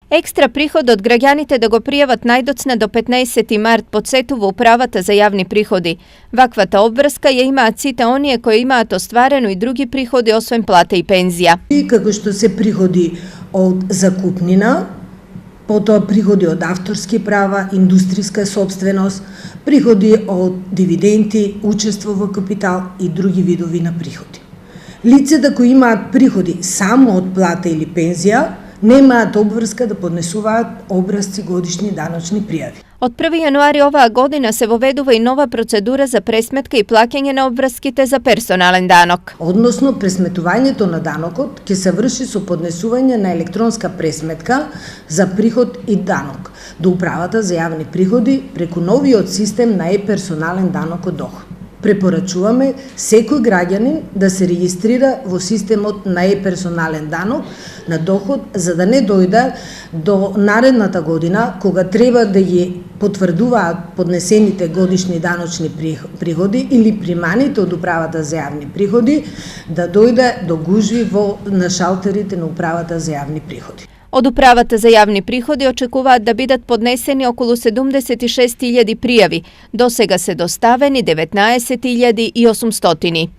Екстра приход од граѓаните да го пријават најдоцна до 15 март подсетува управата за јавни приходи. Ваквата обврска ја имаат сите оние кои имаат остварено и други приходи освен плата и пензија. И како што се приходи од закупнина, потоа приходи од авторски права, индустријска собственост, приходи од дивиденти, учество во капитал и други видови на приходи. Лицата кои имаат приходи само од плата или пензија, немаат обврска да поднесуваат образци годишни даночни пријави. Од 1 јануари оваа година се воведува и нова процедура за пресметка и плаќање на обврските за персонален данок. Односно, пресметувањето на данокот ќе се врши со поднесување на електронска пресметка за приход и данок до управата за јавни приходи преку новиот систем на персонален данок од доход. Препорачуваме секој граѓанин да се регистрира во системот на персонален данок на доход, за да не дојде до наредната година, кога треба да ја потврдуваат поднесените годишни даночни приходи или приманите од управата за јавни приходи, да дојде до гужви на шалтерите на управата за јавни приходи. Од управата за јавни приходи очекуваат да бидат поднесени околу 76.000 пријави, досега се доставени 19.800.